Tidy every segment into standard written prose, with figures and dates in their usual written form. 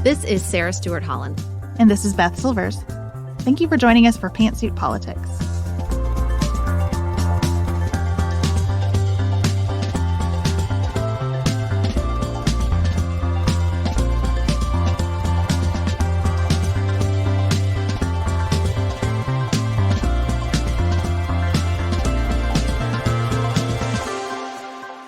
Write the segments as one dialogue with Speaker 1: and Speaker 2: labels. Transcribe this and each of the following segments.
Speaker 1: This is Sarah Stewart Holland.
Speaker 2: And this is Beth Silvers. Thank you for joining us for Pantsuit Politics.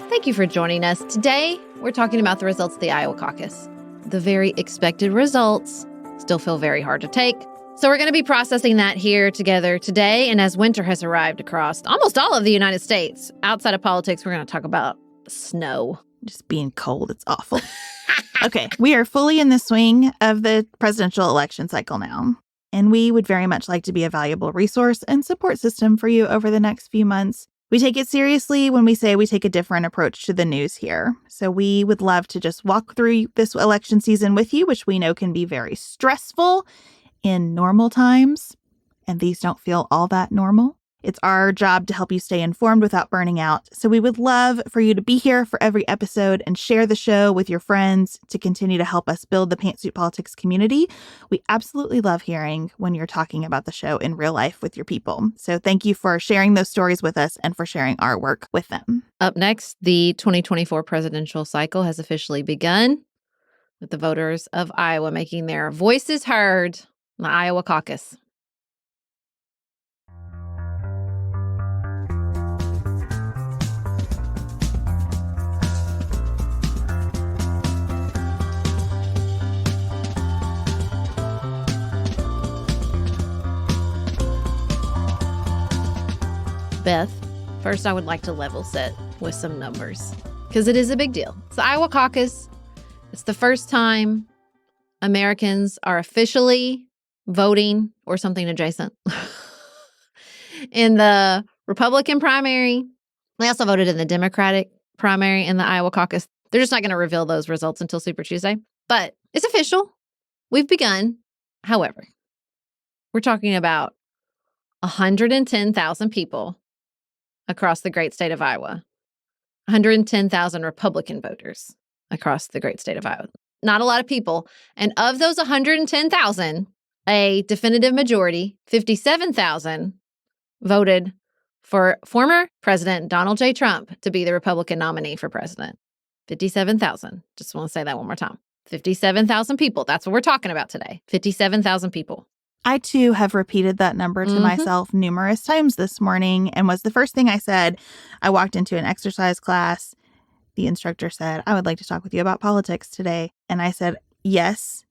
Speaker 1: Thank you for joining us. Today, we're talking about the results of the Iowa Caucus. The very expected results still feel very hard to take. So we're going to be processing that here together today. And as winter has arrived across almost all of the United States, outside of politics, we're going to talk about snow.
Speaker 2: Just being cold. It's awful. Okay, we are fully in the swing of the presidential election cycle now. And we would very much like to be a valuable resource and support system for you over the next few months. We take it seriously when we say we take a different approach to the news here. So we would love to just walk through this election season with you, which we know can be very stressful in normal times. And these don't feel all that normal. It's our job to help you stay informed without burning out. So we would love for you to be here for every episode and share the show with your friends to continue to help us build the Pantsuit Politics community. We absolutely love hearing when you're talking about the show in real life with your people. So thank you for sharing those stories with us and for sharing our work with them.
Speaker 1: Up next, the 2024 presidential cycle has officially begun, with the voters of Iowa making their voices heard in the Iowa Caucus. Beth, first I would like to level set with some numbers because it is a big deal. It's the Iowa Caucus. It's the first time Americans are officially voting or something adjacent in the Republican primary. They also voted in the Democratic primary in the Iowa Caucus. They're just not going to reveal those results until Super Tuesday, but it's official. We've begun. However, we're talking about 110,000 people across the great state of Iowa, 110,000 Republican voters across the great state of Iowa. Not a lot of people. And of those 110,000, a definitive majority, 57,000, voted for former President Donald J. Trump to be the Republican nominee for president. 57,000. Just want to say that one more time. 57,000 people. That's what we're talking about today. 57,000 people.
Speaker 2: I, too, have repeated that number to myself numerous times this morning and was the first thing I said. I walked into an exercise class. The instructor said, I would like to talk with you about politics today. And I said, yes.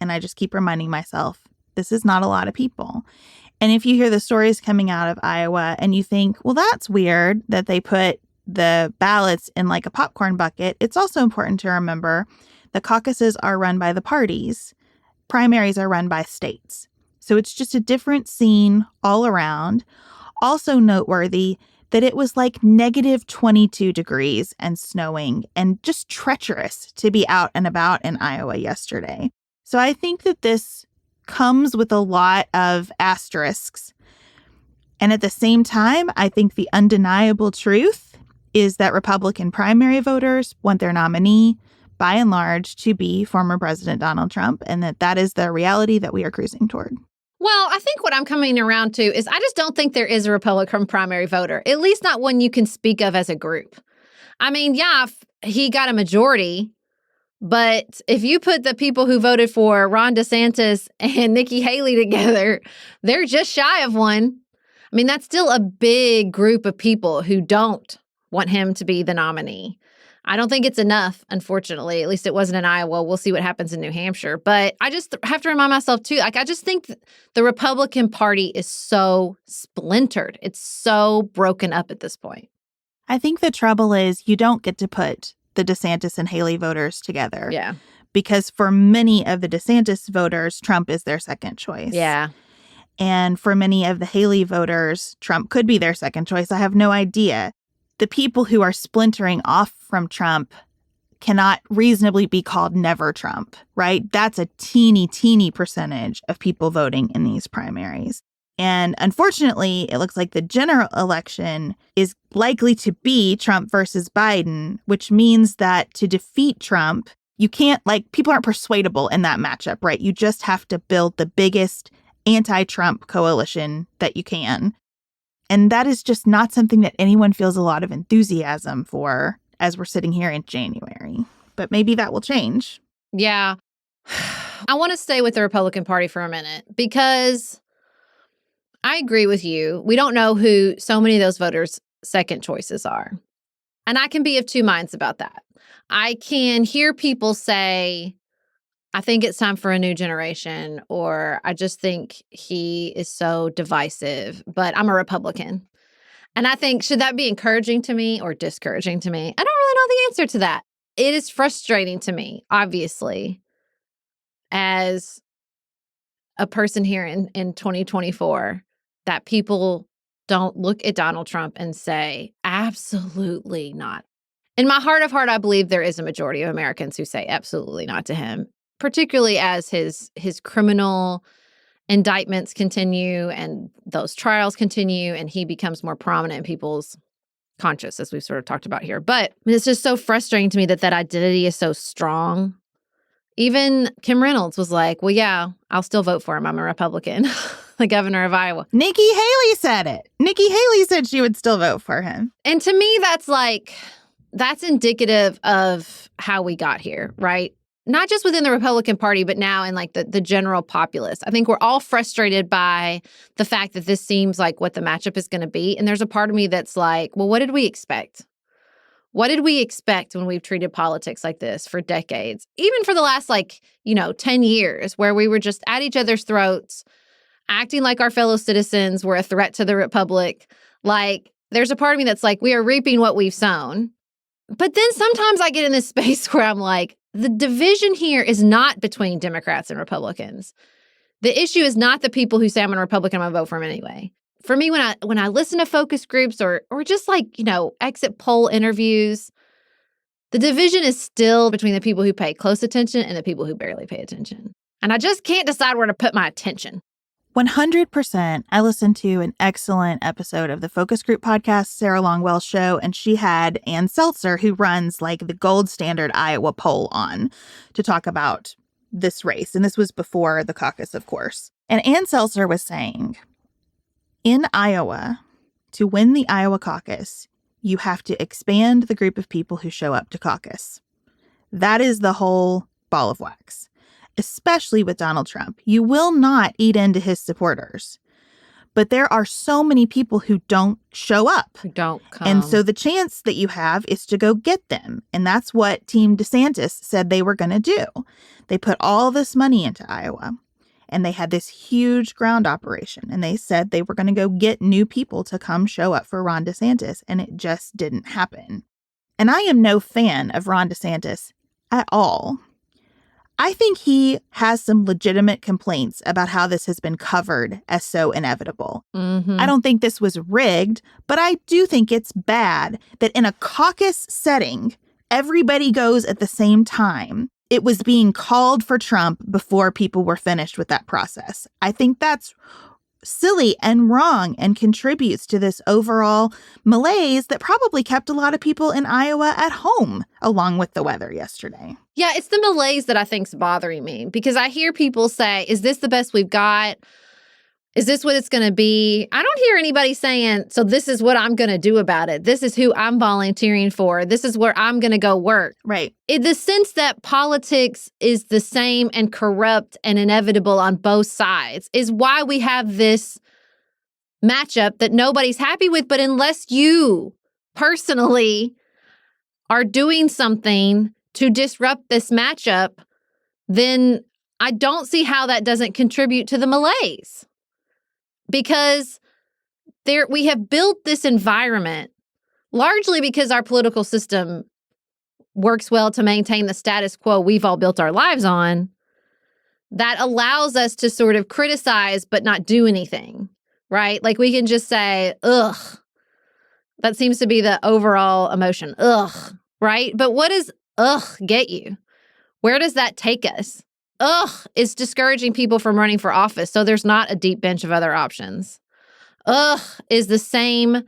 Speaker 2: And I just keep reminding myself, this is not a lot of people. And if you hear the stories coming out of Iowa and you think, well, that's weird that they put the ballots in like a popcorn bucket, it's also important to remember the caucuses are run by the parties. Primaries are run by states. So it's just a different scene all around. Also noteworthy that it was like negative 22 degrees and snowing and just treacherous to be out and about in Iowa yesterday. So I think that this comes with a lot of asterisks. And at the same time, I think the undeniable truth is that Republican primary voters want their nominee, by and large, to be former President Donald Trump, and that is the reality that we are cruising toward.
Speaker 1: Well, I think what I'm coming around to is I just don't think there is a Republican primary voter, at least not one you can speak of as a group. I mean, yeah, he got a majority, but if you put the people who voted for Ron DeSantis and Nikki Haley together, they're just shy of one. I mean, that's still a big group of people who don't want him to be the nominee. I don't think it's enough, unfortunately. At least it wasn't in Iowa. We'll see what happens in New Hampshire. But I just have to remind myself, too, like, I just think the Republican Party is so splintered. It's so broken up at this point.
Speaker 2: I think the trouble is you don't get to put the DeSantis and Haley voters together.
Speaker 1: Yeah.
Speaker 2: Because for many of the DeSantis voters, Trump is their second choice.
Speaker 1: Yeah.
Speaker 2: And for many of the Haley voters, Trump could be their second choice. I have no idea. The people who are splintering off from Trump cannot reasonably be called never Trump, right? That's a teeny percentage of people voting in these primaries. And unfortunately, it looks like the general election is likely to be Trump versus Biden, which means that to defeat Trump, you can't, people aren't persuadable in that matchup, right? You just have to build the biggest anti-Trump coalition that you can. And that is just not something that anyone feels a lot of enthusiasm for as we're sitting here in January. But maybe that will change.
Speaker 1: Yeah. I want to stay with the Republican Party for a minute because I agree with you. We don't know who so many of those voters' second choices are. And I can be of two minds about that. I can hear people say, I think it's time for a new generation, or I just think he is so divisive, but I'm a Republican. And I think, should that be encouraging to me or discouraging to me? I don't really know the answer to that. It is frustrating to me, obviously, as a person here in 2024, that people don't look at Donald Trump and say, absolutely not. In my heart of heart, I believe there is a majority of Americans who say absolutely not to him, particularly as his criminal indictments continue and those trials continue and he becomes more prominent in people's conscious, as we've sort of talked about here. But it's just so frustrating to me that identity is so strong. Even Kim Reynolds was like, well, yeah, I'll still vote for him. I'm a Republican, the governor of Iowa.
Speaker 2: Nikki Haley said it. Nikki Haley said she would still vote for him.
Speaker 1: And to me, that's indicative of how we got here, right? Not just within the Republican Party, but now in the general populace. I think we're all frustrated by the fact that this seems like what the matchup is going to be. And there's a part of me that's like, well, what did we expect? What did we expect when we've treated politics like this for decades? Even for the last 10 years, where we were just at each other's throats, acting like our fellow citizens were a threat to the republic. There's a part of me that's like, we are reaping what we've sown. But then sometimes I get in this space where I'm like, the division here is not between Democrats and Republicans. The issue is not the people who say I'm a Republican, I'm going to vote for him anyway. For me, when I listen to focus groups or just exit poll interviews, the division is still between the people who pay close attention and the people who barely pay attention. And I just can't decide where to put my attention.
Speaker 2: 100%. I listened to an excellent episode of the Focus Group podcast, Sarah Longwell's show, and she had Ann Seltzer, who runs the gold standard Iowa poll, on to talk about this race. And this was before the caucus, of course. And Ann Seltzer was saying, in Iowa, to win the Iowa caucus, you have to expand the group of people who show up to caucus. That is the whole ball of wax. Especially with Donald Trump. You will not eat into his supporters. But there are so many people who don't show up.
Speaker 1: Who don't come.
Speaker 2: And so the chance that you have is to go get them. And that's what Team DeSantis said they were going to do. They put all this money into Iowa. And they had this huge ground operation. And they said they were going to go get new people to come show up for Ron DeSantis. And it just didn't happen. And I am no fan of Ron DeSantis at all. I think he has some legitimate complaints about how this has been covered as so inevitable.
Speaker 1: Mm-hmm.
Speaker 2: I don't think this was rigged, but I do think it's bad that in a caucus setting, everybody goes at the same time. It was being called for Trump before people were finished with that process. I think that's silly and wrong and contributes to this overall malaise that probably kept a lot of people in Iowa at home, along with the weather yesterday.
Speaker 1: Yeah, it's the malaise that I think's bothering me, because I hear people say, is this the best we've got? Is this what it's going to be? I don't hear anybody saying, so this is what I'm going to do about it. This is who I'm volunteering for. This is where I'm going to go work.
Speaker 2: Right.
Speaker 1: In the sense that politics is the same and corrupt and inevitable on both sides is why we have this matchup that nobody's happy with. But unless you personally are doing something to disrupt this matchup, then I don't see how that doesn't contribute to the malaise. Because we have built this environment largely because our political system works well to maintain the status quo we've all built our lives on, that allows us to sort of criticize but not do anything, right? We can just say, ugh. That seems to be the overall emotion, ugh, right? But what does ugh get you? Where does that take us? is discouraging people from running for office. So there's not a deep bench of other options. Is the same,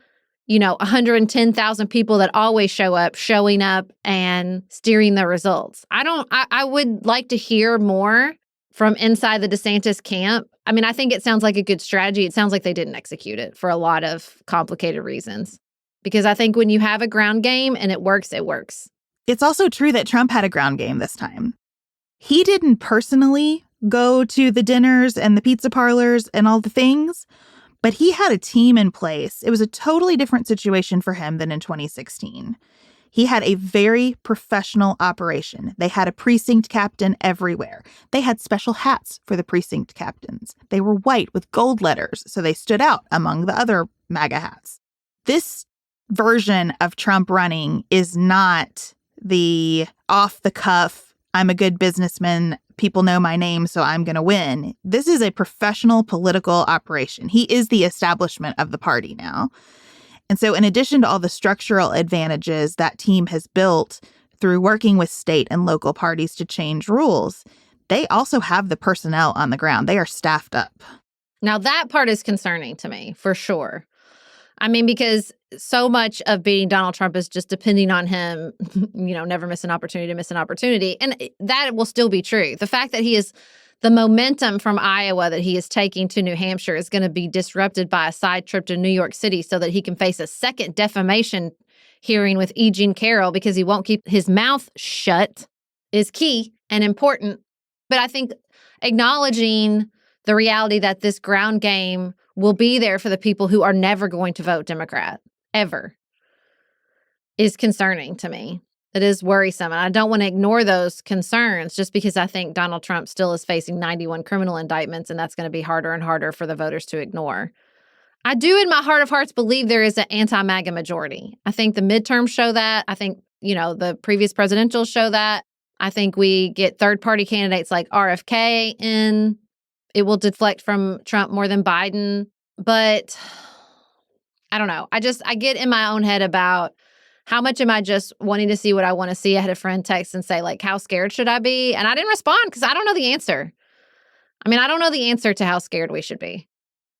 Speaker 1: 110,000 people that always showing up and steering the results. I would like to hear more from inside the DeSantis camp. I mean, I think it sounds like a good strategy. It sounds like they didn't execute it for a lot of complicated reasons. Because I think when you have a ground game and it works, it works.
Speaker 2: It's also true that Trump had a ground game this time. He didn't personally go to the dinners and the pizza parlors and all the things, but he had a team in place. It was a totally different situation for him than in 2016. He had a very professional operation. They had a precinct captain everywhere. They had special hats for the precinct captains. They were white with gold letters, so they stood out among the other MAGA hats. This version of Trump running is not the off-the-cuff, I'm a good businessman, people know my name, so I'm going to win. This is a professional political operation. He is the establishment of the party now. And so in addition to all the structural advantages that team has built through working with state and local parties to change rules, they also have the personnel on the ground. They are staffed up.
Speaker 1: Now, that part is concerning to me, for sure. I mean, because so much of beating Donald Trump is just depending on him, never miss an opportunity to miss an opportunity. And that will still be true. The fact that the momentum from Iowa that he is taking to New Hampshire is going to be disrupted by a side trip to New York City so that he can face a second defamation hearing with E. Jean Carroll because he won't keep his mouth shut is key and important. But I think acknowledging the reality that this ground game will be there for the people who are never going to vote Democrat, ever, is concerning to me. It is worrisome. And I don't want to ignore those concerns just because I think Donald Trump still is facing 91 criminal indictments, and that's going to be harder and harder for the voters to ignore. I do, in my heart of hearts, believe there is an anti-MAGA majority. I think the midterms show that. I think, the previous presidentials show that. I think we get third-party candidates like RFK in. It will deflect from Trump more than Biden. But I don't know. I get in my own head about how much am I just wanting to see what I want to see. I had a friend text and say, how scared should I be? And I didn't respond because I don't know the answer. I mean, I don't know the answer to how scared we should be.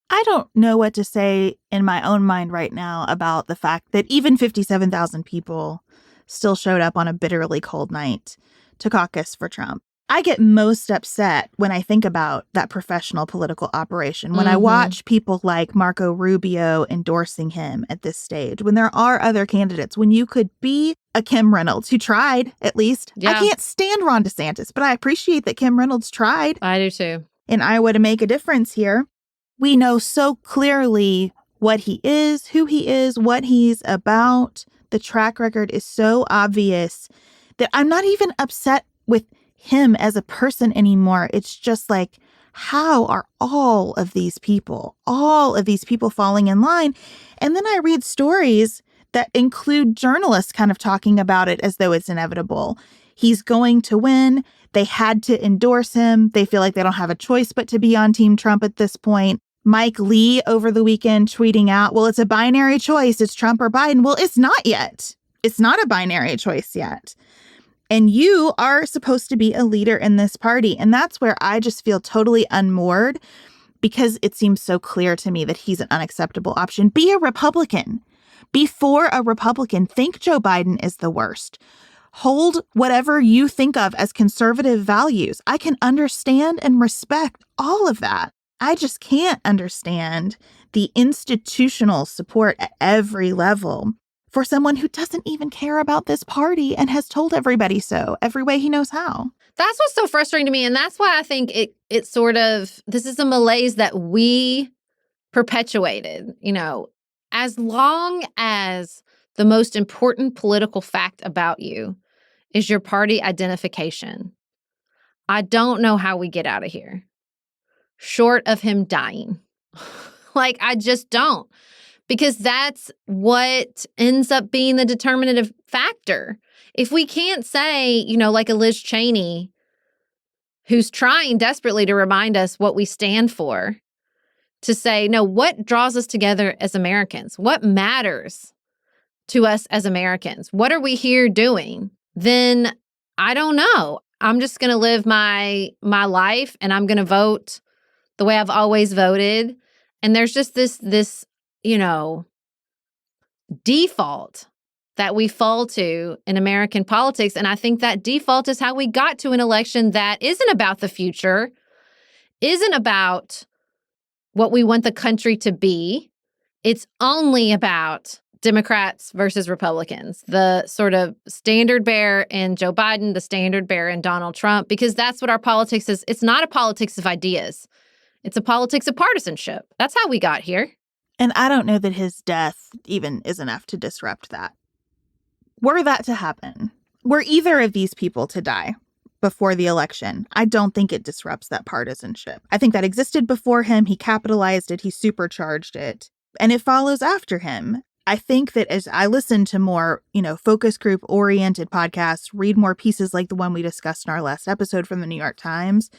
Speaker 2: I don't know what to say in my own mind right now about the fact that even 57,000 people still showed up on a bitterly cold night to caucus for Trump. I get most upset when I think about that professional political operation, when I watch people like Marco Rubio endorsing him at this stage, when there are other candidates, when you could be a Kim Reynolds who tried, at least. Yeah. I can't stand Ron DeSantis, but I appreciate that Kim Reynolds tried.
Speaker 1: I do too.
Speaker 2: In Iowa to make a difference here. We know so clearly what he is, who he is, what he's about. The track record is so obvious that I'm not even upset with him as a person anymore. It's just how are all of these people falling in line? And then I read stories that include journalists kind of talking about it as though it's inevitable. He's going to win. They had to endorse him. They feel like they don't have a choice but to be on Team Trump at this point. Mike Lee over the weekend tweeting out, well, it's a binary choice. It's Trump or Biden. Well, it's not yet. It's not a binary choice yet. And you are supposed to be a leader in this party. And that's where I just feel totally unmoored because it seems so clear to me that he's an unacceptable option. Be a Republican. Be for a Republican. Think Joe Biden is the worst. Hold whatever you think of as conservative values. I can understand and respect all of that. I just can't understand the institutional support at every level for someone who doesn't even care about this party and has told everybody so every way he knows how.
Speaker 1: That's what's so frustrating to me. And that's why I think it sort of, this is a malaise that we perpetuated, as long as the most important political fact about you is your party identification. I don't know how we get out of here, short of him dying. I just don't. Because that's what ends up being the determinative factor. If we can't say, like a Liz Cheney, who's trying desperately to remind us what we stand for, to say, no, what draws us together as Americans? What matters to us as Americans? What are we here doing? Then I don't know. I'm just going to live my life and I'm going to vote the way I've always voted. And there's just this, default that we fall to in American politics. And I think that default is how we got to an election that isn't about the future, isn't about what we want the country to be. It's only about Democrats versus Republicans, the sort of standard bearer in Joe Biden, the standard bearer in Donald Trump, because that's what our politics is. It's not a politics of ideas. It's a politics of partisanship. That's how we got here.
Speaker 2: And I don't know that his death even is enough to disrupt that. Were that to happen, were either of these people to die before the election, I don't think it disrupts that partisanship. I think that existed before him. He capitalized it. He supercharged it. And it follows after him. I think that as I listen to more, focus group oriented podcasts, read more pieces like the one we discussed in our last episode from the New York Times,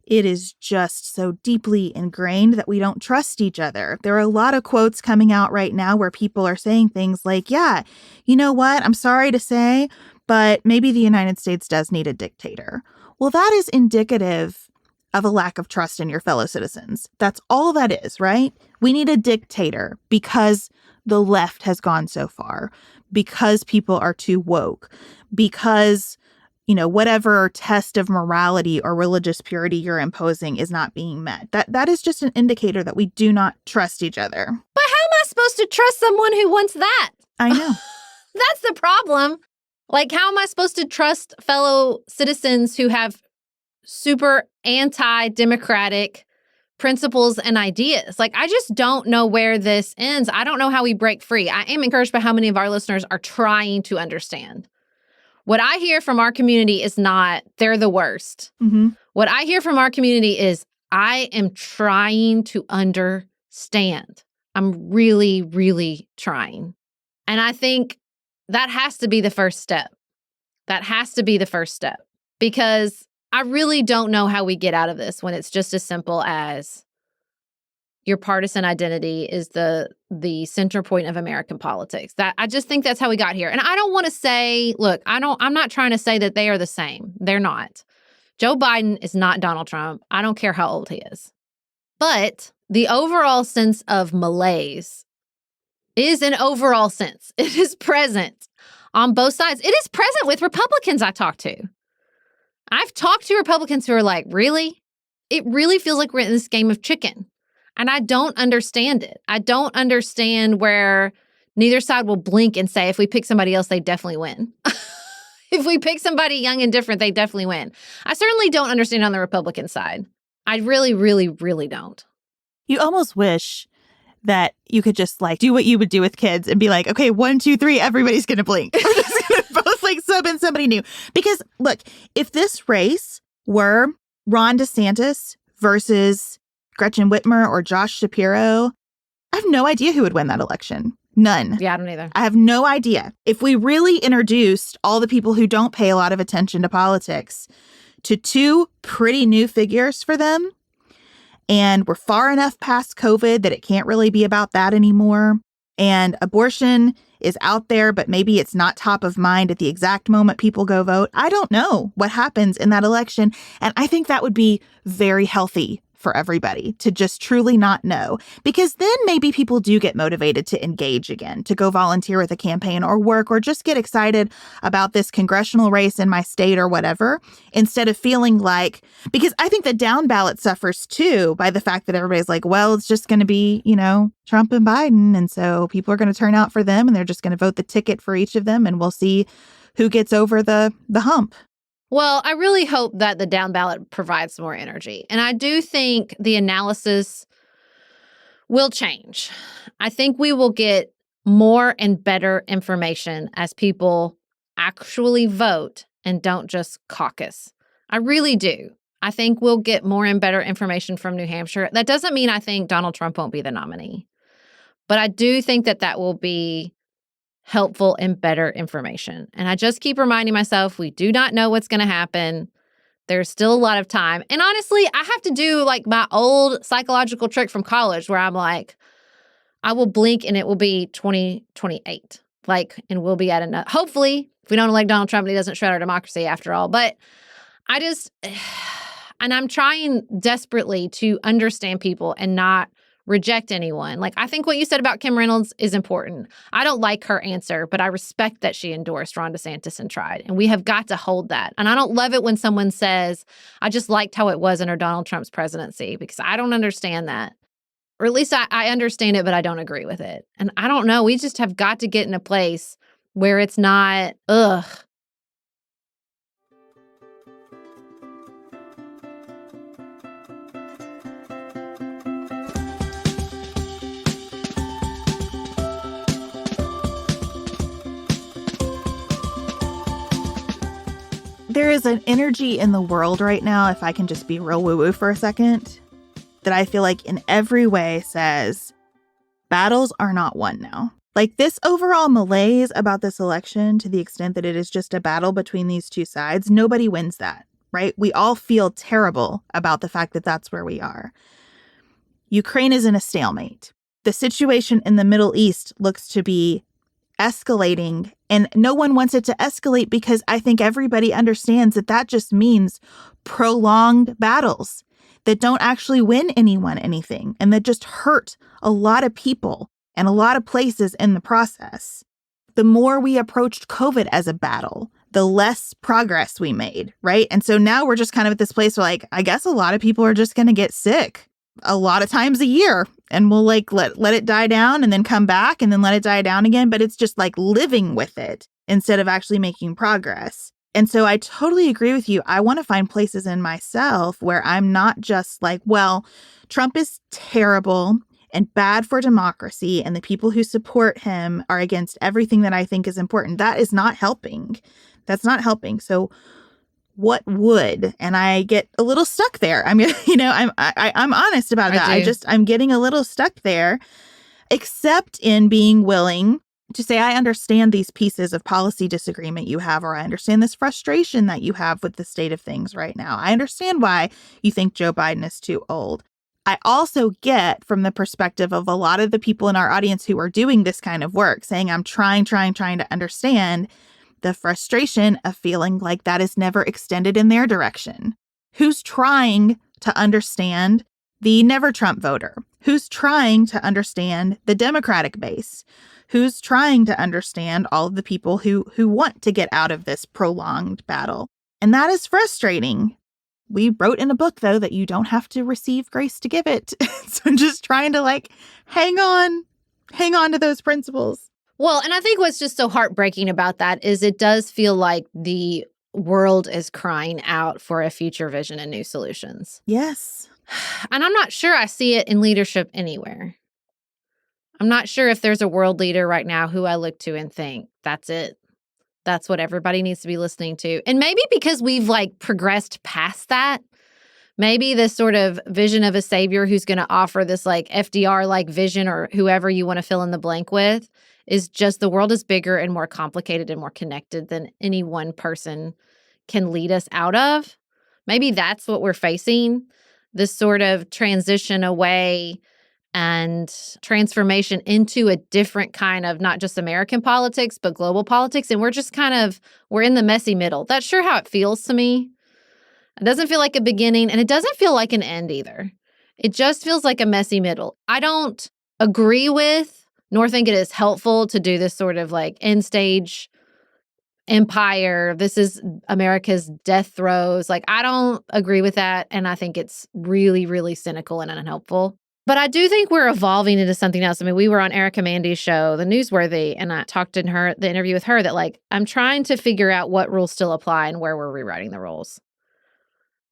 Speaker 2: it is just so deeply ingrained that we don't trust each other. There are a lot of quotes coming out right now where people are saying things like, yeah, you know what? I'm sorry to say, but maybe the United States does need a dictator. Well, that is indicative of a lack of trust in your fellow citizens. That's all that is, right? We need a dictator because the left has gone so far, because people are too woke, because whatever test of morality or religious purity you're imposing is not being met. That is just an indicator that we do not trust each other.
Speaker 1: But how am I supposed to trust someone who wants that?
Speaker 2: I know.
Speaker 1: That's the problem. Like, how am I supposed to trust fellow citizens who have super anti-democratic principles and ideas? Like, I just don't know where this ends. I don't know how we break free. I am encouraged by how many of our listeners are trying to understand. What I hear from our community is not, they're the worst.
Speaker 2: Mm-hmm.
Speaker 1: What I hear from our community is, I am trying to understand. I'm really, really trying. And I think that has to be the first step. That has to be the first step. Because I really don't know how we get out of this when it's just as simple as your partisan identity is the center point of American politics. That I just think that's how we got here. And I don't want to say, look, I'm not trying to say that they are the same. They're not. Joe Biden is not Donald Trump. I don't care how old he is. But the overall sense of malaise is an overall sense. It is present on both sides. It is present with Republicans I talk to. I've talked to Republicans who are like, really? It really feels like we're in this game of chicken. And I don't understand it. I don't understand where neither side will blink and say, if we pick somebody else, they definitely win. If we pick somebody young and different, they definitely win. I certainly don't understand on the Republican side. I really, really, really don't.
Speaker 2: You almost wish that you could just do what you would do with kids and be like, okay, 1, 2, 3, everybody's going to blink. We're just going to both sub in somebody new. Because look, if this race were Ron DeSantis versus Gretchen Whitmer or Josh Shapiro, I have no idea who would win that election. None.
Speaker 1: Yeah, I don't either.
Speaker 2: I have no idea. If we really introduced all the people who don't pay a lot of attention to politics to two pretty new figures for them, and we're far enough past COVID that it can't really be about that anymore, and abortion is out there, but maybe it's not top of mind at the exact moment people go vote, I don't know what happens in that election. And I think that would be very healthy for everybody to just truly not know, because then maybe people do get motivated to engage again, to go volunteer with a campaign or work or just get excited about this congressional race in my state or whatever, instead of feeling like, because I think the down ballot suffers too by the fact that everybody's like, well, it's just going to be, Trump and Biden. And so people are going to turn out for them and they're just going to vote the ticket for each of them and we'll see who gets over the hump.
Speaker 1: Well, I really hope that the down ballot provides more energy. And I do think the analysis will change. I think we will get more and better information as people actually vote and don't just caucus. I really do. I think we'll get more and better information from New Hampshire. That doesn't mean I think Donald Trump won't be the nominee. But I do think that will be helpful and better information. And I just keep reminding myself, we do not know what's going to happen. There's still a lot of time. And honestly, I have to do my old psychological trick from college where I'm like, I will blink and it will be 2028. And we'll be at enough. Hopefully, if we don't elect Donald Trump, he doesn't shred our democracy after all. But I just, and I'm trying desperately to understand people and not reject anyone. Like, I think what you said about Kim Reynolds is important. I don't like her answer, but I respect that she endorsed Ron DeSantis and tried. And we have got to hold that. And I don't love it when someone says, I just liked how it was under Donald Trump's presidency, because I don't understand that. Or at least I understand it, but I don't agree with it. And I don't know. We just have got to get in a place where it's not, ugh.
Speaker 2: There is an energy in the world right now, if I can just be real woo-woo for a second, that I feel like in every way says battles are not won now. Like, this overall malaise about this election, to the extent that it is just a battle between these two sides, nobody wins that, right? We all feel terrible about the fact that that's where we are. Ukraine is in a stalemate. The situation in the Middle East looks to be escalating, and no one wants it to escalate because I think everybody understands that that just means prolonged battles that don't actually win anyone anything and that just hurt a lot of people and a lot of places in the process. The more we approached COVID as a battle, the less progress we made, right? And so now we're just kind of at this place where, like, I guess a lot of people are just going to get sick a lot of times a year, and we'll like let it die down and then come back and then let it die down again. But it's just like living with it instead of actually making progress. And so I totally agree with you. I want to find places in myself where I'm not just like, well, Trump is terrible and bad for democracy, and the people who support him are against everything that I think is important. That is not helping. That's not helping. So what would? And I get a little stuck there. I'm honest about that. I'm getting a little stuck there, except in being willing to say, I understand these pieces of policy disagreement you have, or I understand this frustration that you have with the state of things right now. I understand why you think Joe Biden is too old. I also get from the perspective of a lot of the people in our audience who are doing this kind of work, saying, I'm trying to understand the frustration of feeling like that is never extended in their direction. Who's trying to understand the never Trump voter? Who's trying to understand the Democratic base? Who's trying to understand all of the people who want to get out of this prolonged battle? And that is frustrating. We wrote in a book, though, that you don't have to receive grace to give it. So I'm just trying to like hang on to those principles.
Speaker 1: Well, and I think what's just so heartbreaking about that is it does feel like the world is crying out for a future vision and new solutions.
Speaker 2: Yes.
Speaker 1: And I'm not sure I see it in leadership anywhere. I'm not sure if there's a world leader right now who I look to and think, that's it. That's what everybody needs to be listening to. And maybe because we've like progressed past that, maybe this sort of vision of a savior who's going to offer this like FDR-like vision, or whoever you want to fill in the blank with, is just the world is bigger and more complicated and more connected than any one person can lead us out of. Maybe that's what we're facing, this sort of transition away and transformation into a different kind of not just American politics, but global politics. And we're just we're in the messy middle. That's sure how it feels to me. It doesn't feel like a beginning, and it doesn't feel like an end either. It just feels like a messy middle. I don't agree with nor think it is helpful to do this sort of like end stage empire. This is America's death throes. Like, I don't agree with that. And I think it's really, really cynical and unhelpful. But I do think we're evolving into something else. I mean, we were on Erica Mandy's show, The Newsworthy, and I talked in the interview with her that like, I'm trying to figure out what rules still apply and where we're rewriting the rules.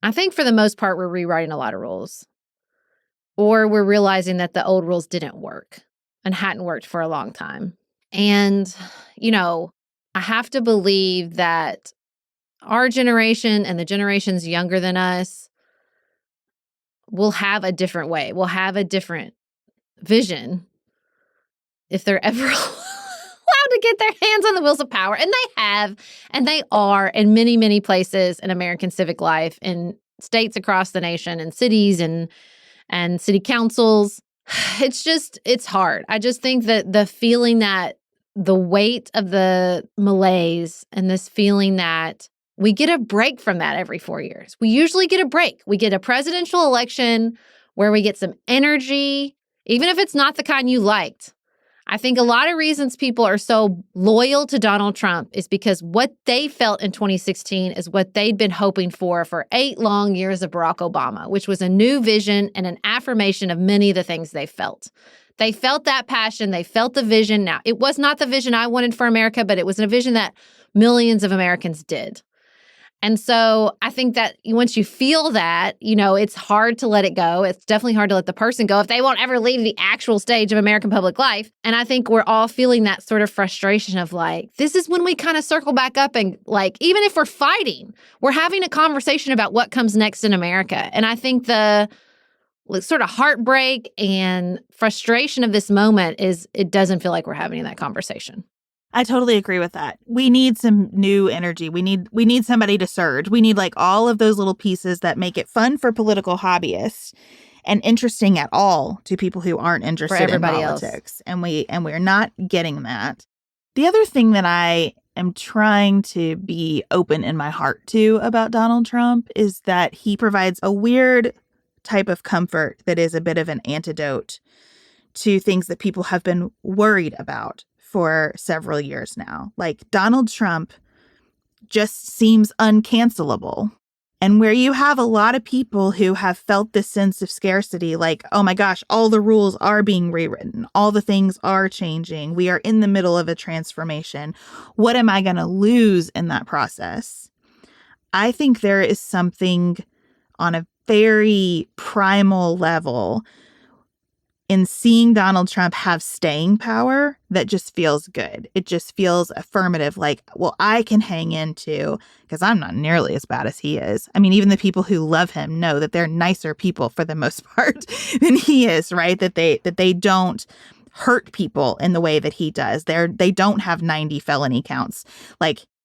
Speaker 1: I think for the most part, we're rewriting a lot of rules. Or we're realizing that the old rules didn't work and hadn't worked for a long time. And, I have to believe that our generation and the generations younger than us will have a different way. Will have a different vision if they're ever allowed to get their hands on the wheels of power. And they have, and they are in many, many places in American civic life, in states across the nation, and cities and city councils. It's hard. I just think that the feeling that the weight of the malaise and this feeling that We get a break from that every 4 years. We usually get a break. We get a presidential election where we get some energy, even if it's not the kind you liked. I think a lot of reasons people are so loyal to Donald Trump is because what they felt in 2016 is what they'd been hoping for 8 long years of Barack Obama, which was a new vision and an affirmation of many of the things they felt. They felt that passion. They felt the vision. Now, it was not the vision I wanted for America, but it was a vision that millions of Americans did. And so I think that once you feel that, it's hard to let it go. It's definitely hard to let the person go if they won't ever leave the actual stage of American public life. And I think we're all feeling that sort of frustration of this is when we kind of circle back up and even if we're fighting, we're having a conversation about what comes next in America. And I think the sort of heartbreak and frustration of this moment is it doesn't feel like we're having that conversation.
Speaker 2: I totally agree with that. We need some new energy. We need somebody to surge. We need all of those little pieces that make it fun for political hobbyists and interesting at all to people who aren't interested in politics. And we're not getting that. The other thing that I am trying to be open in my heart to about Donald Trump is that he provides a weird type of comfort that is a bit of an antidote to things that people have been worried about for several years now. Donald Trump just seems uncancelable. And where you have a lot of people who have felt this sense of scarcity, oh my gosh, all the rules are being rewritten. All the things are changing. We are in the middle of a transformation. What am I going to lose in that process? I think there is something on a very primal level in seeing Donald Trump have staying power that just feels good. It just feels affirmative, I can hang in too, because I'm not nearly as bad as he is. I mean, even the people who love him know that they're nicer people for the most part than he is, right? That they don't hurt people in the way that he does. They don't have 90 felony counts.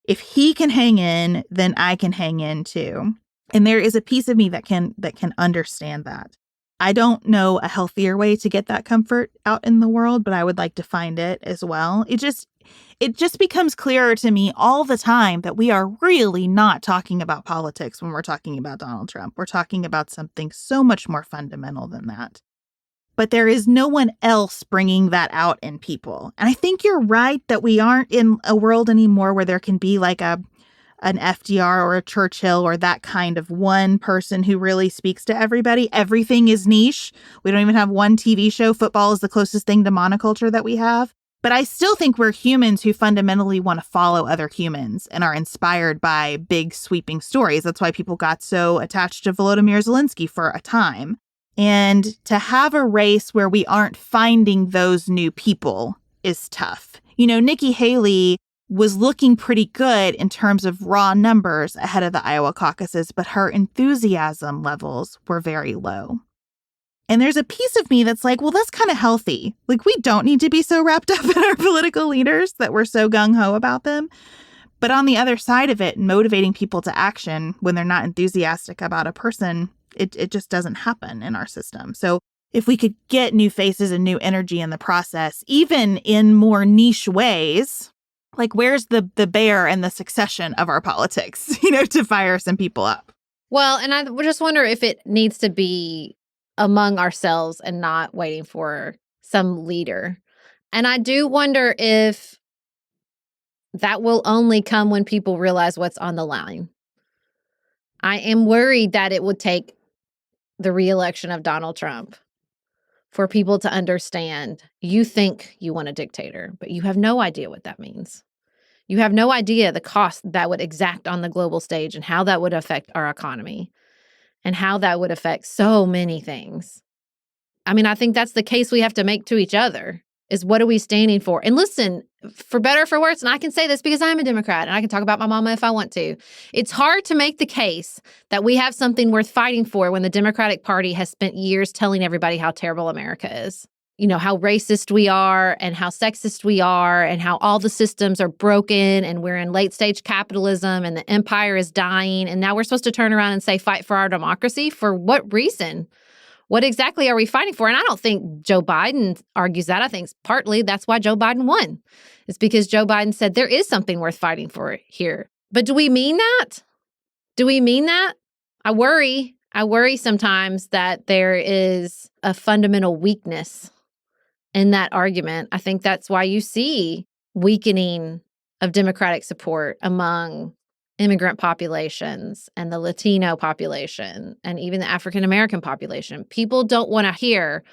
Speaker 2: If he can hang in, then I can hang in too. And there is a piece of me that can understand that. I don't know a healthier way to get that comfort out in the world, but I would like to find it as well. It just becomes clearer to me all the time that we are really not talking about politics when we're talking about Donald Trump. We're talking about something so much more fundamental than that. But there is no one else bringing that out in people. And I think you're right that we aren't in a world anymore where there can be an FDR or a Churchill or that kind of one person who really speaks to everybody. Everything is niche. We don't even have one TV show. Football is the closest thing to monoculture that we have. But I still think we're humans who fundamentally want to follow other humans and are inspired by big sweeping stories. That's why people got so attached to Volodymyr Zelensky for a time. And to have a race where we aren't finding those new people is tough. Nikki Haley was looking pretty good in terms of raw numbers ahead of the Iowa caucuses, but her enthusiasm levels were very low. And there's a piece of me that's well, that's kind of healthy. We don't need to be so wrapped up in our political leaders that we're so gung-ho about them. But on the other side of it, motivating people to action when they're not enthusiastic about a person, it just doesn't happen in our system. So if we could get new faces and new energy in the process, even in more niche ways, where's the bear and the succession of our politics, to fire some people up?
Speaker 1: Well, and I just wonder if it needs to be among ourselves and not waiting for some leader. And I do wonder if that will only come when people realize what's on the line. I am worried that it would take the reelection of Donald Trump for people to understand you think you want a dictator, but you have no idea what that means. You have no idea the cost that would exact on the global stage and how that would affect our economy and how that would affect so many things. I mean, I think that's the case we have to make to each other is what are we standing for? And listen, for better or for worse, and I can say this because I'm a Democrat and I can talk about my mama if I want to. It's hard to make the case that we have something worth fighting for when the Democratic Party has spent years telling everybody how terrible America is. How racist we are and how sexist we are and how all the systems are broken and we're in late stage capitalism and the empire is dying. And now we're supposed to turn around and say, fight for our democracy. For what reason? What exactly are we fighting for? And I don't think Joe Biden argues that. I think partly that's why Joe Biden won. It's because Joe Biden said there is something worth fighting for here. But do we mean that? Do we mean that? I worry. I worry sometimes that there is a fundamental weakness in that argument. I think that's why you see weakening of Democratic support among immigrant populations and the Latino population and even the African American population. People don't want to hear,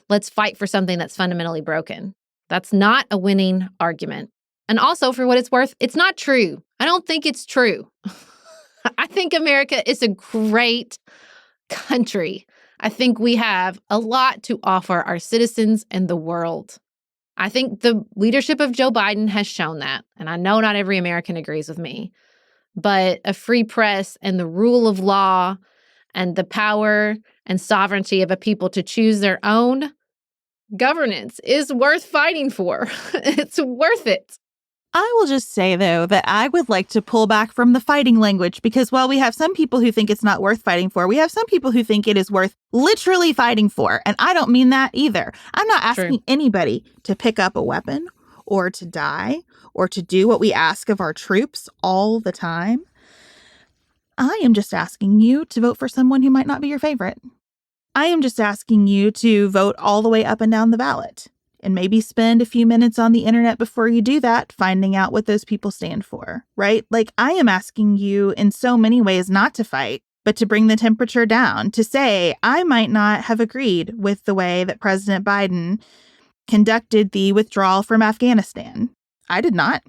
Speaker 1: let's fight for something that's fundamentally broken. That's not a winning argument. And also, for what it's worth, it's not true. I don't think it's true. I think America is a great country. I think we have a lot to offer our citizens and the world. I think the leadership of Joe Biden has shown that. And I know not every American agrees with me, but a free press and the rule of law and the power and sovereignty of a people to choose their own governance is worth fighting for. It's worth it.
Speaker 2: I will just say, though, that I would like to pull back from the fighting language because while we have some people who think it's not worth fighting for, we have some people who think it is worth literally fighting for. And I don't mean that either. I'm not asking anybody to pick up a weapon or to die or to do what we ask of our troops all the time. I am just asking you to vote for someone who might not be your favorite. I am just asking you to vote all the way up and down the ballot. And maybe spend a few minutes on the internet before you do that, finding out what those people stand for, right? Like, I am asking you in so many ways not to fight, but to bring the temperature down, to say, I might not have agreed with the way that President Biden conducted the withdrawal from Afghanistan. I did not.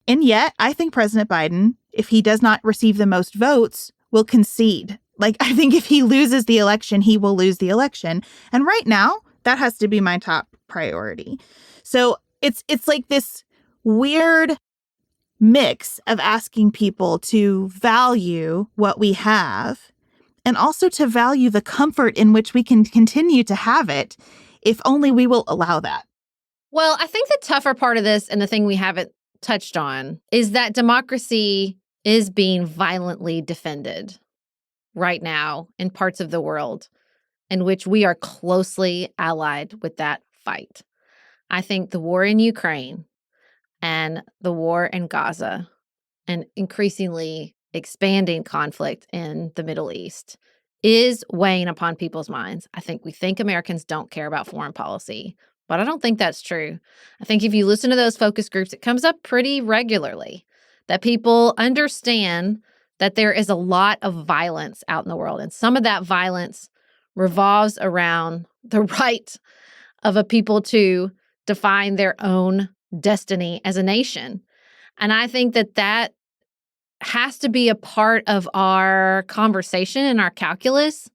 Speaker 2: And yet, I think President Biden, if he does not receive the most votes, will concede. Like, I think if he loses the election, he will lose the election. And right now, that has to be my top priority. So it's like this weird mix of asking people to value what we have and also to value the comfort in which we can continue to have it if only we will allow that.
Speaker 1: Well, I think the tougher part of this and the thing we haven't touched on is that democracy is being violently defended right now in parts of the world in which we are closely allied with that fight. I think the war in Ukraine and the war in Gaza and increasingly expanding conflict in the Middle East is weighing upon people's minds. I think we think Americans don't care about foreign policy, but I don't think that's true. I think if you listen to those focus groups, it comes up pretty regularly that people understand that there is a lot of violence out in the world. And some of that violence revolves around the right of a people to define their own destiny as a nation. And I think that that has to be a part of our conversation and our calculus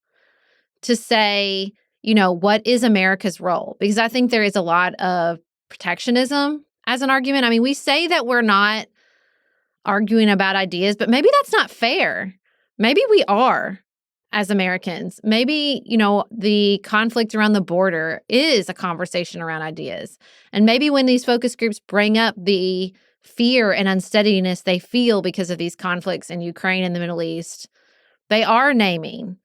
Speaker 1: to say, you know, what is America's role? Because I think there is a lot of protectionism as an argument. I mean, we say that we're not arguing about ideas, but maybe that's not fair. Maybe we are as Americans. Maybe, you know, the conflict around the border is a conversation around ideas. And maybe when these focus groups bring up the fear and unsteadiness they feel because of these conflicts in Ukraine and the Middle East, they are naming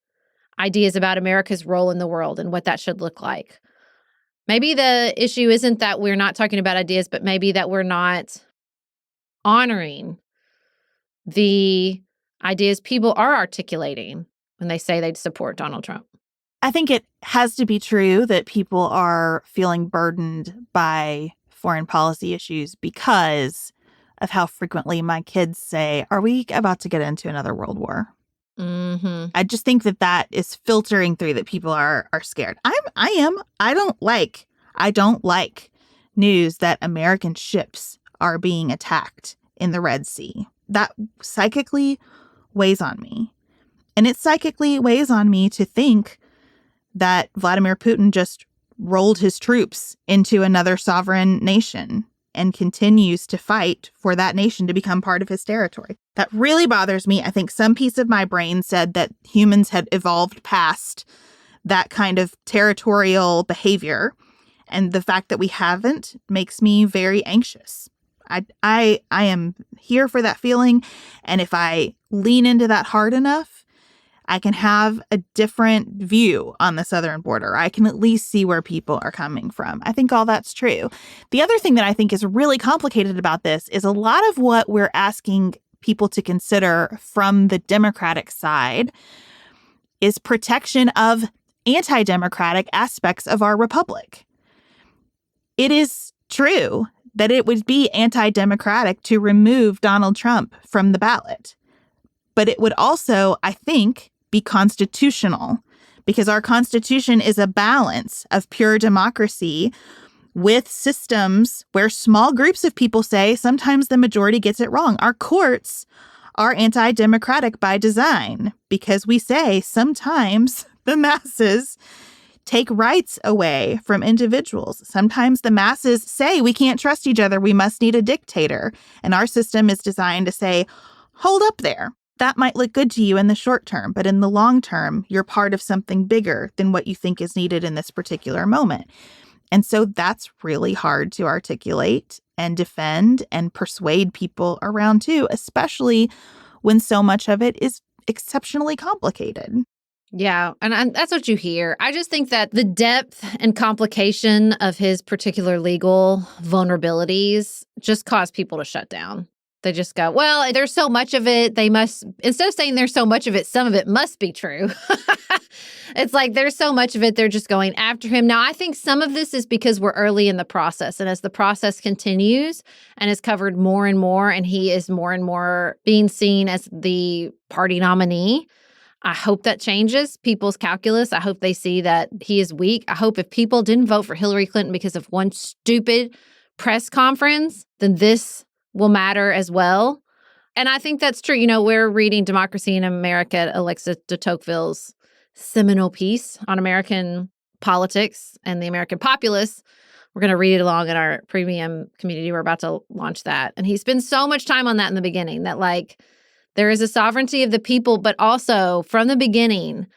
Speaker 1: ideas about America's role in the world and what that should look like. Maybe the issue isn't that we're not talking about ideas, but maybe that we're not honoring the ideas people are articulating when they say they'd support Donald Trump.
Speaker 2: I think it has to be true that people are feeling burdened by foreign policy issues because of how frequently my kids say, are we about to get into another world war?
Speaker 1: Mm-hmm.
Speaker 2: I just think that that is filtering through, that people are scared. I don't like news that American ships are being attacked in the Red Sea. That psychically weighs on me. And it psychically weighs on me to think that Vladimir Putin just rolled his troops into another sovereign nation and continues to fight for that nation to become part of his territory. That really bothers me. I think some piece of my brain said that humans had evolved past that kind of territorial behavior. And the fact that we haven't makes me very anxious. I am here for that feeling. And if I lean into that hard enough, I can have a different view on the southern border. I can at least see where people are coming from. I think all that's true. The other thing that I think is really complicated about this is a lot of what we're asking people to consider from the Democratic side is protection of anti-democratic aspects of our republic. It is true that it would be anti-democratic to remove Donald Trump from the ballot. But it would also, I think, be constitutional, because our Constitution is a balance of pure democracy with systems where small groups of people say sometimes the majority gets it wrong. Our courts are anti-democratic by design because we say sometimes the masses take rights away from individuals. Sometimes the masses say we can't trust each other. We must need a dictator. And our system is designed to say, hold up there. That might look good to you in the short term, but in the long term, you're part of something bigger than what you think is needed in this particular moment. And so that's really hard to articulate and defend and persuade people around too, especially when so much of it is exceptionally complicated.
Speaker 1: Yeah, and that's what you hear. I just think that the depth and complication of his particular legal vulnerabilities just cause people to shut down. They just go, well, there's so much of it, they must, instead of saying there's so much of it, some of it must be true. It's like there's so much of it, they're just going after him. Now, I think some of this is because we're early in the process. And as the process continues and is covered more and more, and he is more and more being seen as the party nominee, I hope that changes people's calculus. I hope they see that he is weak. I hope if people didn't vote for Hillary Clinton because of one stupid press conference, then this will matter as well. And I think that's true. You know, we're reading Democracy in America, Alexa de Tocqueville's seminal piece on American politics and the American populace. We're going to read it along in our premium community. We're about to launch that. And he spends so much time on that in the beginning, that like there is a sovereignty of the people, but also from the beginning,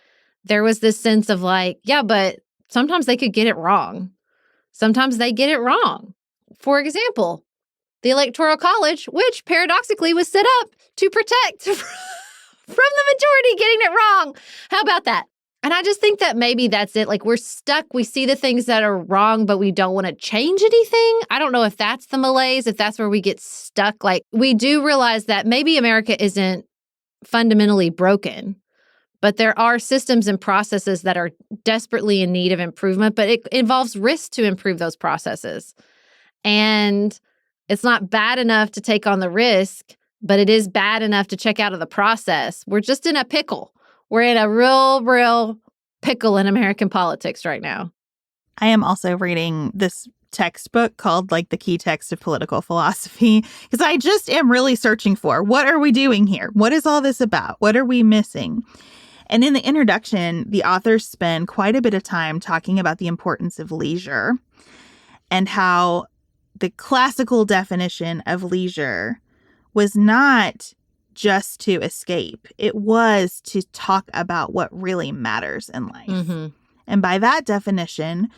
Speaker 1: there was this sense of like, yeah, but sometimes they could get it wrong. Sometimes they get it wrong. For example, the Electoral College, which paradoxically was set up to protect from the majority getting it wrong. How about that? And I just think that maybe that's it. Like we're stuck. We see the things that are wrong, but we don't want to change anything. I don't know if that's the malaise, if that's where we get stuck. Like we do realize that maybe America isn't fundamentally broken, but there are systems and processes that are desperately in need of improvement, but it involves risk to improve those processes. And it's not bad enough to take on the risk, but it is bad enough to check out of the process. We're just in a pickle. We're in a real pickle in American politics right now.
Speaker 2: I am also reading this textbook called like The Key Text of Political Philosophy, because I just am really searching for what are we doing here? What is all this about? What are we missing? And in the introduction, the authors spend quite a bit of time talking about the importance of leisure and how the classical definition of leisure was not just to escape. It was to talk about what really matters in life. Mm-hmm. And by that definition,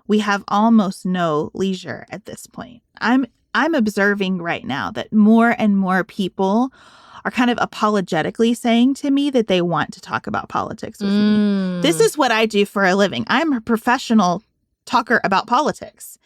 Speaker 2: we have almost no leisure at this point. I'm observing right now that more and more people are kind of apologetically saying to me that they want to talk about politics with me. This is what I do for a living. I'm a professional talker about politics.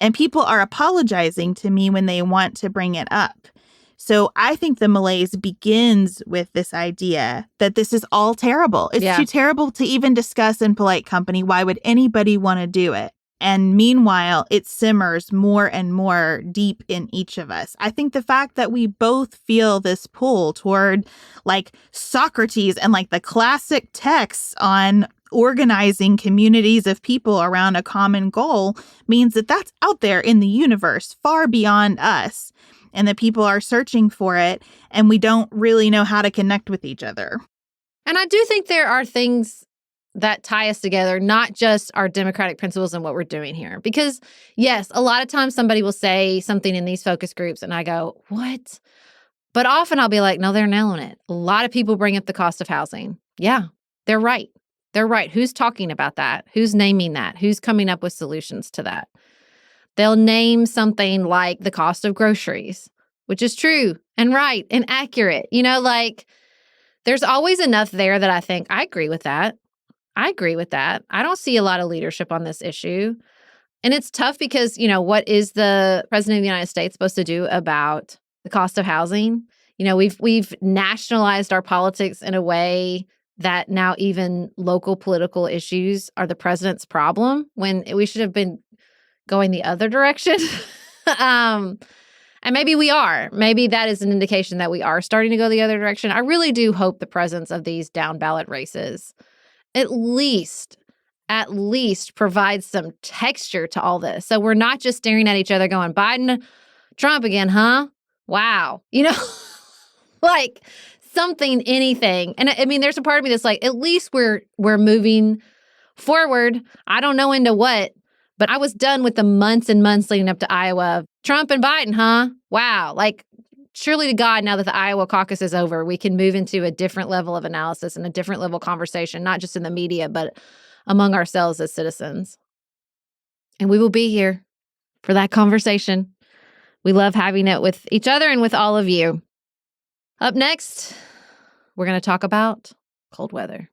Speaker 2: And people are apologizing to me when they want to bring it up. So I think the malaise begins with this idea that this is all terrible. It's too terrible to even discuss in polite company. Why would anybody want to do it? And meanwhile, it simmers more and more deep in each of us. I think the fact that we both feel this pull toward like Socrates and like the classic texts on organizing communities of people around a common goal means that that's out there in the universe, far beyond us, and that people are searching for it, and we don't really know how to connect with each other.
Speaker 1: And I do think there are things that tie us together, not just our democratic principles and what we're doing here. Because, yes, a lot of times somebody will say something in these focus groups, and I go, what? But often I'll be like, no, they're nailing it. A lot of people bring up the cost of housing. Yeah, they're right. They're right. Who's talking about that? Who's naming that? Who's coming up with solutions to that? They'll name something like the cost of groceries, which is true and right and accurate. You know, like there's always enough there that I think I agree with that. I agree with that. I don't see a lot of leadership on this issue. And it's tough because, you know, what is the president of the United States supposed to do about the cost of housing? We've nationalized our politics in a way that now even local political issues are the president's problem when we should have been going the other direction. And maybe we are. Maybe that is an indication that we are starting to go the other direction. I really do hope the presence of these down ballot races at least provides some texture to all this. So we're not just staring at each other going, Biden, Trump again, huh? Wow. Like something, anything. And I mean, there's a part of me that's like, at least we're moving forward. I don't know into what, but I was done with the months and months leading up to Iowa. Trump and Biden, huh? Wow. Like, surely to God, now that the Iowa caucus is over, we can move into a different level of analysis and a different level of conversation, not just in the media, but among ourselves as citizens. And we will be here for that conversation. We love having it with each other and with all of you. Up next, we're going to talk about cold weather.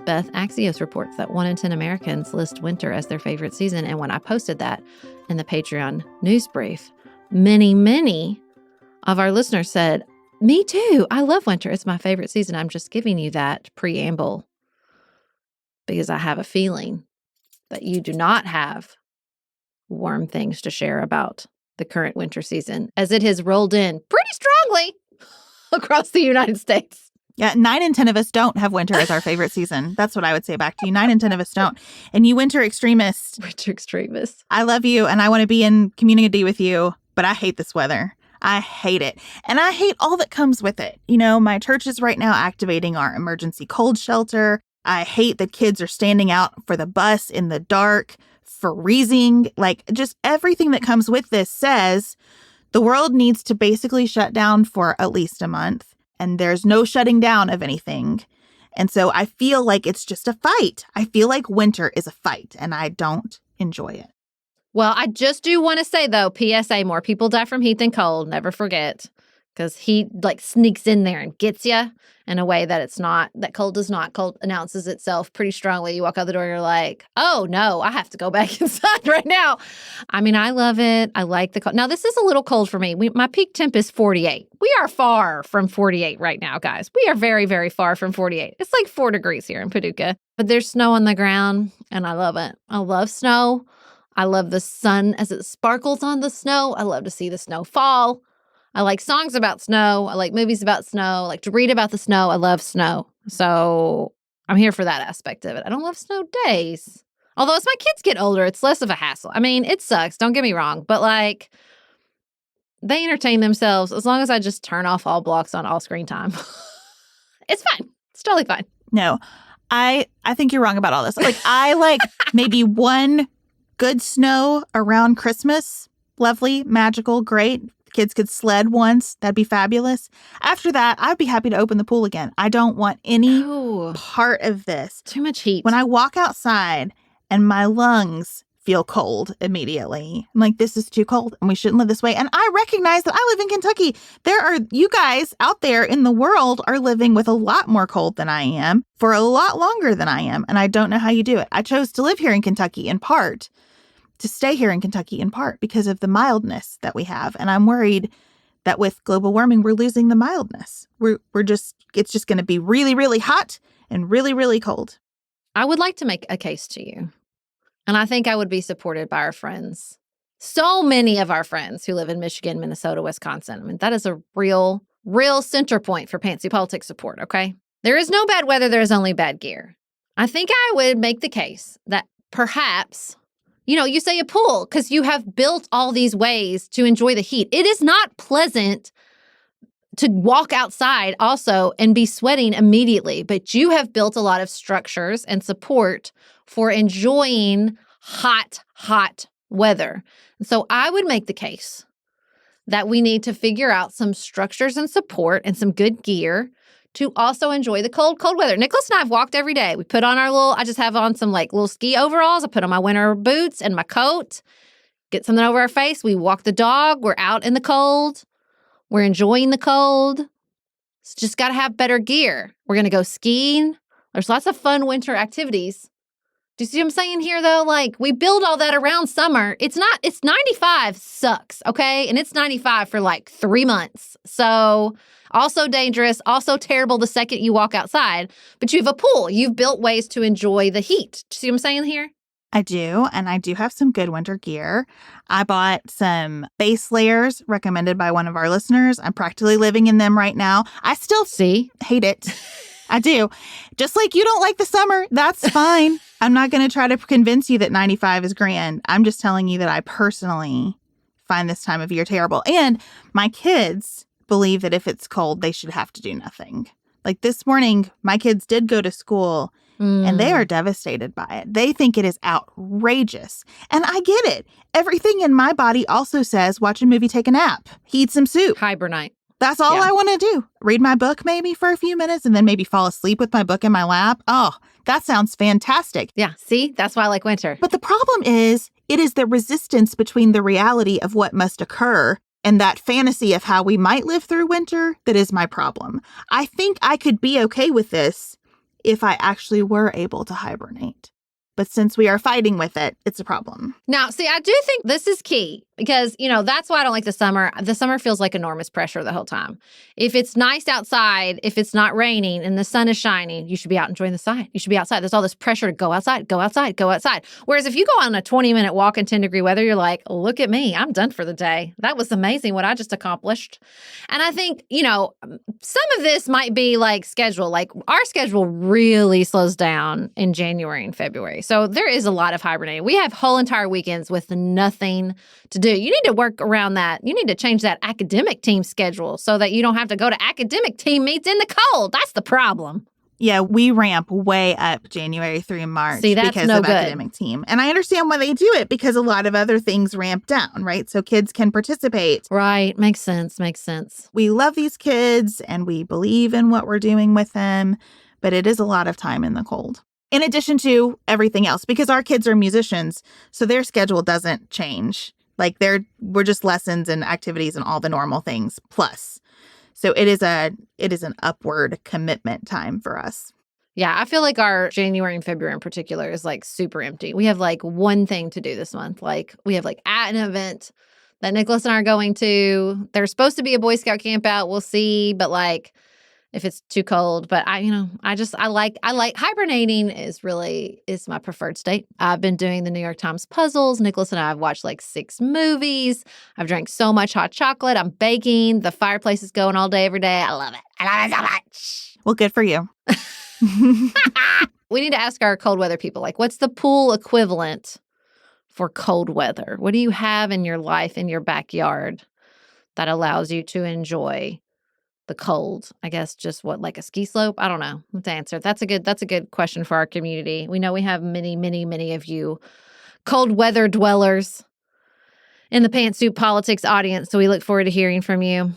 Speaker 1: Beth, Axios reports that 1 in 10 Americans list winter as their favorite season. And when I posted that in the Patreon news brief, many of our listeners said, me too. I love winter. It's my favorite season. I'm just giving you that preamble because I have a feeling that you do not have warm things to share about the current winter season as it has rolled in pretty strongly across the United States.
Speaker 2: Yeah, 9 in 10 of us don't have winter as our favorite season. That's what I would say back to you. 9 in 10 of us don't. And you winter extremists.
Speaker 1: Winter extremists.
Speaker 2: I love you and I want to be in community with you, but I hate this weather. I hate it. And I hate all that comes with it. My church is right now activating our emergency cold shelter. I hate that kids are standing out for the bus in the dark, freezing. Like, just everything that comes with this says the world needs to basically shut down for at least a month. And there's no shutting down of anything. And so I feel like it's just a fight. I feel like winter is a fight, and I don't enjoy it.
Speaker 1: Well, I just do want to say, though, PSA, more people die from heat than cold. Never forget. Because heat sneaks in there and gets you in a way that it's not, that cold does not. Cold announces itself pretty strongly. You walk out the door and you're like, oh, no, I have to go back inside right now. I mean, I love it. I like the cold. Now, this is a little cold for me. My peak temp is 48. We are far from 48 right now, guys. We are very, very far from 48. It's like 4 degrees here in Paducah. But there's snow on the ground, and I love it. I love snow. I love the sun as it sparkles on the snow. I love to see the snow fall. I like songs about snow. I like movies about snow. I like to read about the snow. I love snow. So I'm here for that aspect of it. I don't love snow days. Although as my kids get older, it's less of a hassle. I mean, it sucks. Don't get me wrong. But they entertain themselves as long as I just turn off all blocks on all screen time. It's fine. It's totally fine.
Speaker 2: No, I think you're wrong about all this. I like maybe one good snow around Christmas. Lovely, magical, great. Kids could sled once. That'd be fabulous. After that, I'd be happy to open the pool again. I don't want any part of this.
Speaker 1: Too much heat.
Speaker 2: When I walk outside and my lungs feel cold immediately, I'm like, this is too cold and we shouldn't live this way. And I recognize that I live in Kentucky. You guys out there in the world are living with a lot more cold than I am for a lot longer than I am. And I don't know how you do it. I chose to live here in Kentucky in part. To stay here in Kentucky in part because of the mildness that we have. And I'm worried that with global warming, we're losing the mildness. It's just going to be really, really hot and really, really cold.
Speaker 1: I would like to make a case to you. And I think I would be supported by our friends. So many of our friends who live in Michigan, Minnesota, Wisconsin. I mean, that is a real center point for Pantsy Politics support, okay? There is no bad weather. There is only bad gear. I think I would make the case that perhaps... you say a pool because you have built all these ways to enjoy the heat. It is not pleasant to walk outside also and be sweating immediately, but you have built a lot of structures and support for enjoying hot weather. And so I would make the case that we need to figure out some structures and support and some good gear to also enjoy the cold weather. Nicholas and I have walked every day. We put on I just have on some little ski overalls. I put on my winter boots and my coat, get something over our face. We walk the dog. We're out in the cold. We're enjoying the cold. It's just got to have better gear. We're going to go skiing. There's lots of fun winter activities. Do you see what I'm saying here, though? Like, we build all that around summer. It's 95 sucks, okay? And it's 95 for like 3 months. So also dangerous, also terrible the second you walk outside. But you have a pool. You've built ways to enjoy the heat. Do you see what I'm saying here?
Speaker 2: I do, and I do have some good winter gear. I bought some base layers recommended by one of our listeners. I'm practically living in them right now. I still hate it. I do. Just like you don't like the summer, that's fine. I'm not going to try to convince you that 95 is grand. I'm just telling you that I personally find this time of year terrible. And my kids believe that if it's cold, they should have to do nothing. Like this morning, my kids did go to school and they are devastated by it. They think it is outrageous. And I get it. Everything in my body also says watch a movie, take a nap, eat some soup.
Speaker 1: Hibernate.
Speaker 2: That's all I want to do. Read my book maybe for a few minutes and then maybe fall asleep with my book in my lap. Oh, that sounds fantastic.
Speaker 1: Yeah, see? That's why I like winter.
Speaker 2: But the problem is, it is the resistance between the reality of what must occur and that fantasy of how we might live through winter that is my problem. I think I could be okay with this if I actually were able to hibernate. But since we are fighting with it, it's a problem.
Speaker 1: Now, see, I do think this is key because, that's why I don't like the summer. The summer feels like enormous pressure the whole time. If it's nice outside, if it's not raining and the sun is shining, you should be out enjoying the sun. You should be outside. There's all this pressure to go outside, go outside, go outside. Whereas if you go on a 20-minute walk in 10-degree weather, you're like, look at me. I'm done for the day. That was amazing what I just accomplished. And I think, some of this might be like schedule. Like our schedule really slows down in January and February. So there is a lot of hibernating. We have whole entire weekends with nothing to do. You need to work around that. You need to change that academic team schedule so that you don't have to go to academic team meets in the cold. That's the problem.
Speaker 2: Yeah, we ramp way up January through March because
Speaker 1: no
Speaker 2: of academic team. And I understand why they do it because a lot of other things ramp down, right? So kids can participate.
Speaker 1: Right. Makes sense.
Speaker 2: We love these kids and we believe in what we're doing with them, but it is a lot of time in the cold. In addition to everything else, because our kids are musicians, so their schedule doesn't change. Like we're just lessons and activities and all the normal things plus. So it is an upward commitment time for us.
Speaker 1: Yeah, I feel like our January and February in particular is like super empty. We have like one thing to do this month. Like we have like an event that Nicholas and I are going to. There's supposed to be a Boy Scout camp out. We'll see, but like if it's too cold. But I like hibernating is my preferred state. I've been doing the New York Times puzzles. Nicholas and I have watched like 6 movies. I've drank so much hot chocolate. I'm baking. The fireplace is going all day, every day. I love it. I love it so much.
Speaker 2: Well, good for you.
Speaker 1: We need to ask our cold weather people, like, what's the pool equivalent for cold weather? What do you have in your life, in your backyard that allows you to enjoy the cold? I guess just like a ski slope? I don't know. Let's answer. That's a good question for our community. We know we have many, many, many of you cold weather dwellers in the Pantsuit Politics audience. So we look forward to hearing from you.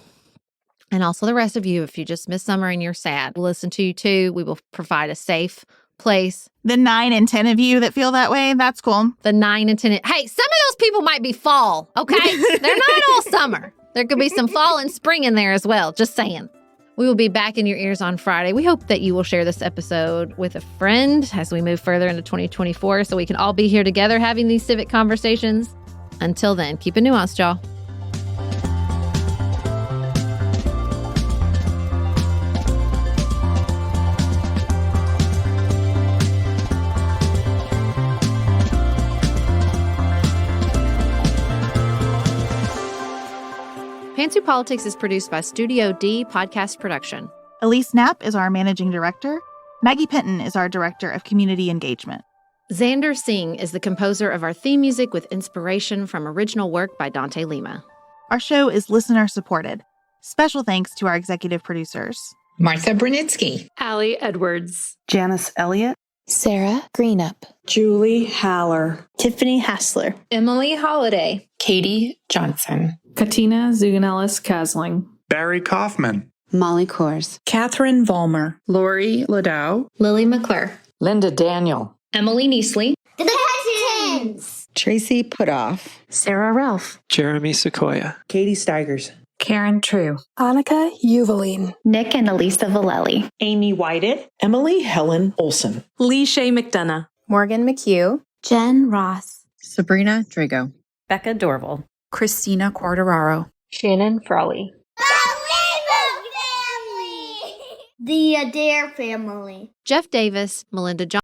Speaker 1: And also the rest of you, if you just miss summer and you're sad, we'll listen to you too. We will provide a safe place.
Speaker 2: The 9 and 10 of you that feel that way, that's cool.
Speaker 1: The 9 and 10. Hey, some of those people might be fall, okay? They're not all summer. There could be some fall and spring in there as well. Just saying. We will be back in your ears on Friday. We hope that you will share this episode with a friend as we move further into 2024 so we can all be here together having these civic conversations. Until then, keep it nuanced, y'all. Pantsuit Politics is produced by Studio D Podcast Production.
Speaker 2: Elise Knapp is our managing director. Maggie Penton is our director of community engagement.
Speaker 1: Xander Singh is the composer of our theme music with inspiration from original work by Dante Lima.
Speaker 2: Our show is listener supported. Special thanks to our executive producers:
Speaker 3: Martha Brunitsky,
Speaker 4: Allie Edwards,
Speaker 5: Janice Elliott,
Speaker 6: Sarah Greenup,
Speaker 5: Julie Haller,
Speaker 6: Tiffany Hassler,
Speaker 4: Emily Holiday,
Speaker 3: Katie Johnson,
Speaker 4: Katina Zuganellis-Kasling,
Speaker 7: Barry Kaufman,
Speaker 5: Molly Kors,
Speaker 8: Catherine Vollmer,
Speaker 9: Lori Ladow,
Speaker 10: Lily McClure,
Speaker 11: Linda Daniel,
Speaker 10: Emily Neasley,
Speaker 12: The Hutchins,
Speaker 13: Tracy Putoff,
Speaker 14: Sarah Ralph,
Speaker 15: Jeremy Sequoia,
Speaker 16: Katie Steigers,
Speaker 4: Karen True.
Speaker 7: Annika Uvaline.
Speaker 8: Nick and Elisa Valelli.
Speaker 5: Amy Whited.
Speaker 9: Emily Helen Olson.
Speaker 10: Lee Shay McDonough.
Speaker 11: Morgan McHugh.
Speaker 12: Jen Ross.
Speaker 13: Sabrina Drago.
Speaker 14: Becca Dorval.
Speaker 15: Christina Quartararo.
Speaker 16: Shannon Frawley.
Speaker 17: The Adair family.
Speaker 1: Jeff Davis, Melinda Johnson.